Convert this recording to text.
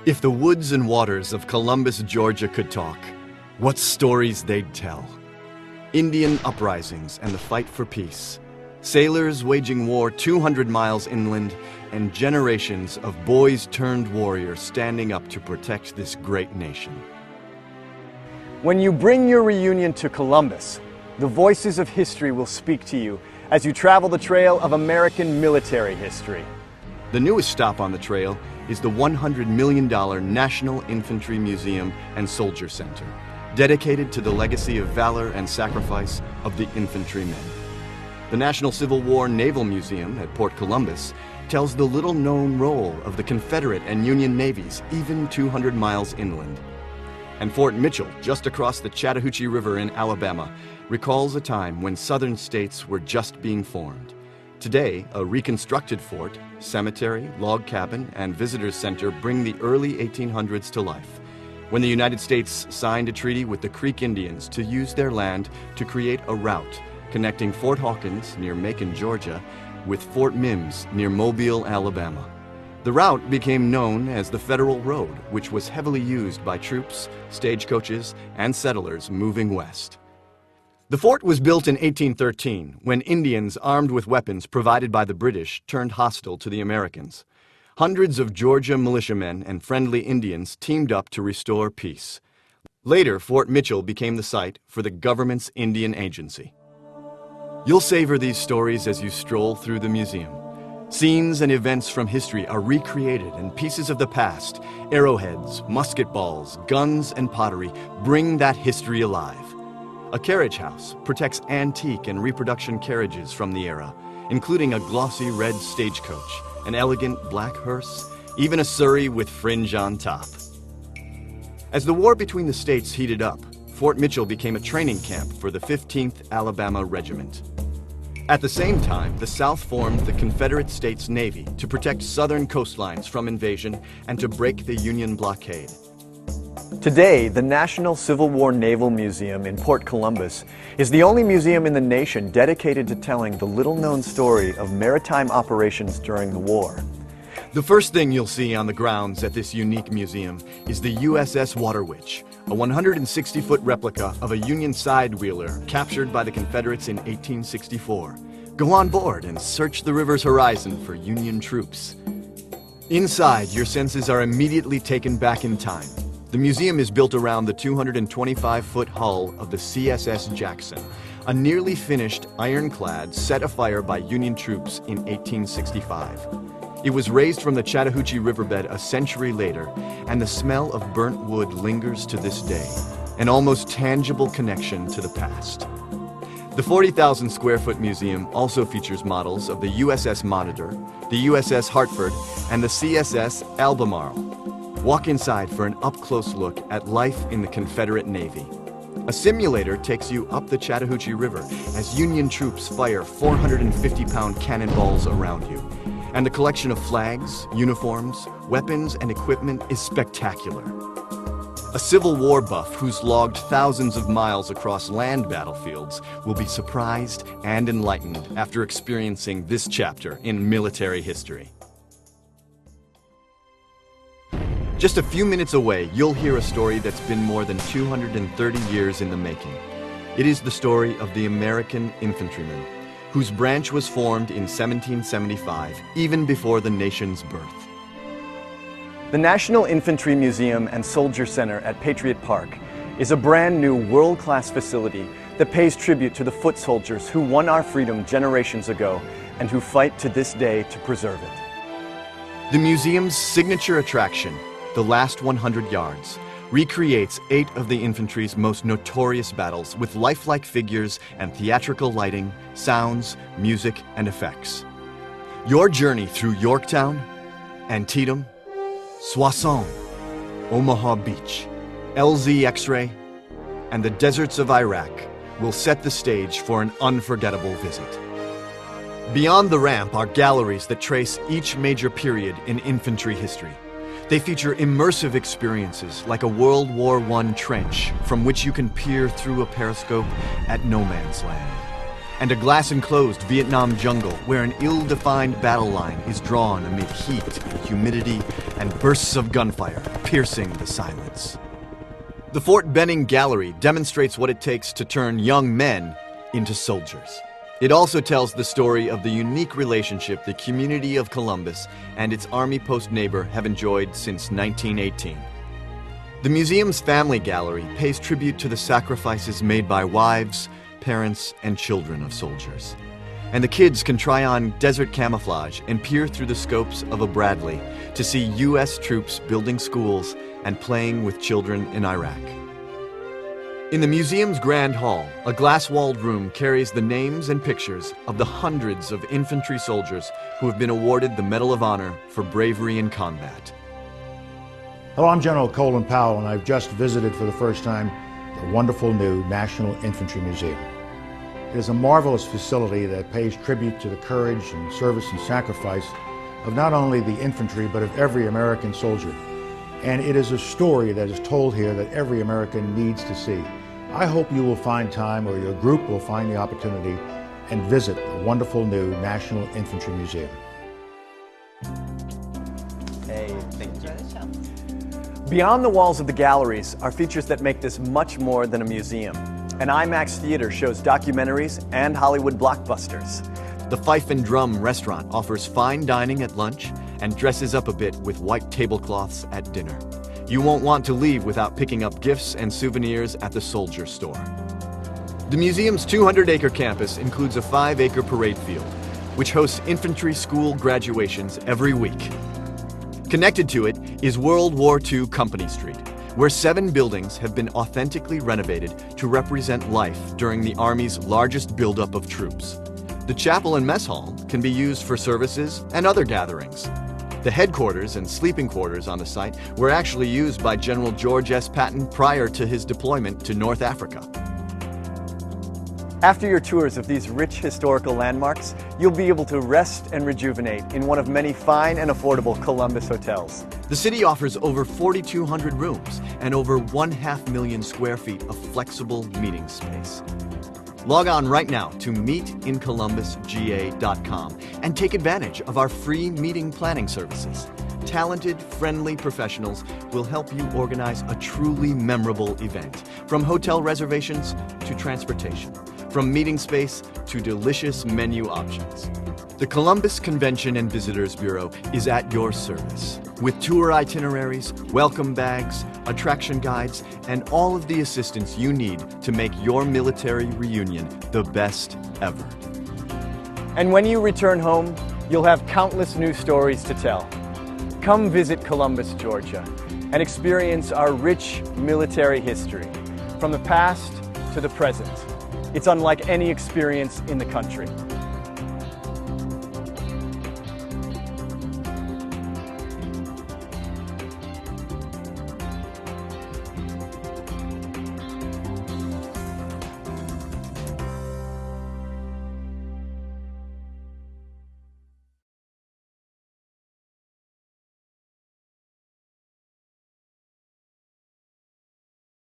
If the woods and waters of Columbus, Georgia could talk, what stories they'd tell. Indian uprisings and the fight for peace. Sailors waging war 200 miles inland, and generations of boys turned warriors standing up to protect this great nation. When you bring your reunion to Columbus, the voices of history will speak to you as you travel the trail of American military history. The newest stop on the trail is the $100 million National Infantry Museum and Soldier Center, dedicated to the legacy of valor and sacrifice of the infantrymen. The National Civil War Naval Museum at Port Columbus tells the little-known role of the Confederate and Union navies even 200 miles inland. And Fort Mitchell, just across the Chattahoochee River in Alabama, recalls a time when southern states were just being formed. Today, a reconstructed fort, cemetery, log cabin, and visitors center bring the early 1800s to life, when the United States signed a treaty with the Creek Indians to use their land to create a route connecting Fort Hawkins near Macon, Georgia, with Fort Mims near Mobile, Alabama. The route became known as the Federal Road, which was heavily used by troops, stagecoaches, and settlers moving west. The fort was built in 1813, when Indians armed with weapons provided by the British turned hostile to the Americans. Hundreds of Georgia militiamen and friendly Indians teamed up to restore peace. Later, Fort Mitchell became the site for the government's Indian Agency. You'll savor these stories as you stroll through the museum. Scenes and events from history are recreated, and pieces of the past, arrowheads, musket balls, guns, and pottery bring that history alive. A carriage house protects antique and reproduction carriages from the era, including a glossy red stagecoach, an elegant black hearse, even a surrey with fringe on top. As the war between the states heated up, Fort Mitchell became a training camp for the 15th Alabama Regiment. At the same time, the South formed the Confederate States Navy to protect southern coastlines from invasion and to break the Union blockade. Today, the National Civil War Naval Museum in Port Columbus is the only museum in the nation dedicated to telling the little-known story of maritime operations during the war. The first thing you'll see on the grounds at this unique museum is the USS Water Witch, a 160-foot replica of a Union side-wheeler captured by the Confederates in 1864. Go on board and search the river's horizon for Union troops. Inside, your senses are immediately taken back in time. The museum is built around the 225-foot hull of the CSS Jackson, a nearly finished ironclad set afire by Union troops in 1865. It was raised from the Chattahoochee riverbed a century later, and the smell of burnt wood lingers to this day, an almost tangible connection to the past. The 40,000 square foot museum also features models of the USS Monitor, the USS Hartford, and the CSS Albemarle. Walk inside for an up-close look at life in the Confederate Navy. A simulator takes you up the Chattahoochee River as Union troops fire 450-pound cannonballs around you. And the collection of flags, uniforms, weapons, and equipment is spectacular. A Civil War buff who's logged thousands of miles across land battlefields will be surprised and enlightened after experiencing this chapter in military history. Just a few minutes away, you'll hear a story that's been more than 230 years in the making. It is the story of the American infantryman, whose branch was formed in 1775, even before the nation's birth. The National Infantry Museum and Soldier Center at Patriot Park is a brand new world-class facility that pays tribute to the foot soldiers who won our freedom generations ago and who fight to this day to preserve it. The museum's signature attraction, the Last 100 Yards, recreates 8 of the infantry's most notorious battles with lifelike figures and theatrical lighting, sounds, music, and effects. Your journey through Yorktown, Antietam, Soissons, Omaha Beach, LZ X-Ray, and the deserts of Iraq will set the stage for an unforgettable visit. Beyond the ramp are galleries that trace each major period in infantry history. They feature immersive experiences like a World War I trench from which you can peer through a periscope at no man's land. and a glass-enclosed Vietnam jungle where an ill-defined battle line is drawn amid heat and humidity and bursts of gunfire piercing the silence. The Fort Benning Gallery demonstrates what it takes to turn young men into soldiers. It also tells the story of the unique relationship the community of Columbus and its Army Post neighbor have enjoyed since 1918. The museum's Family Gallery pays tribute to the sacrifices made by wives, parents, and children of soldiers. And the kids can try on desert camouflage and peer through the scopes of a Bradley to see U.S. troops building schools and playing with children in Iraq. In the museum's Grand Hall, a glass-walled room carries the names and pictures of the hundreds of infantry soldiers who have been awarded the Medal of Honor for bravery in combat. Hello, I'm General Colin Powell, and I've just visited for the first time the wonderful new National Infantry Museum. It is a marvelous facility that pays tribute to the courage and service and sacrifice of not only the infantry, but of every American soldier. And it is a story that is told here that every American needs to see. I hope you will find time, or your group will find the opportunity, and visit the wonderful new National Infantry Museum. Hey, thank you. Beyond the walls of the galleries are features that make this much more than a museum. An IMAX theater shows documentaries and Hollywood blockbusters. The Fife and Drum restaurant offers fine dining at lunch and dresses up a bit with white tablecloths at dinner. You won't want to leave without picking up gifts and souvenirs at the Soldier Store. The museum's 200-acre campus includes a 5-acre parade field, which hosts infantry school graduations every week. Connected to it is World War II Company Street, where 7 buildings have been authentically renovated to represent life during the Army's largest buildup of troops. The chapel and mess hall can be used for services and other gatherings. The headquarters and sleeping quarters on the site were actually used by General George S. Patton prior to his deployment to North Africa. After your tours of these rich historical landmarks, you'll be able to rest and rejuvenate in one of many fine and affordable Columbus hotels. The city offers over 4,200 rooms and over 500,000 square feet of flexible meeting space. Log on right now to meetincolumbusga.com and take advantage of our free meeting planning services. Talented, friendly professionals will help you organize a truly memorable event, from hotel reservations to transportation, from meeting space to delicious menu options. The Columbus Convention and Visitors Bureau is at your service, with tour itineraries, welcome bags, attraction guides, and all of the assistance you need to make your military reunion the best ever. And when you return home, you'll have countless new stories to tell. Come visit Columbus, Georgia, and experience our rich military history, from the past to the present. It's unlike any experience in the country.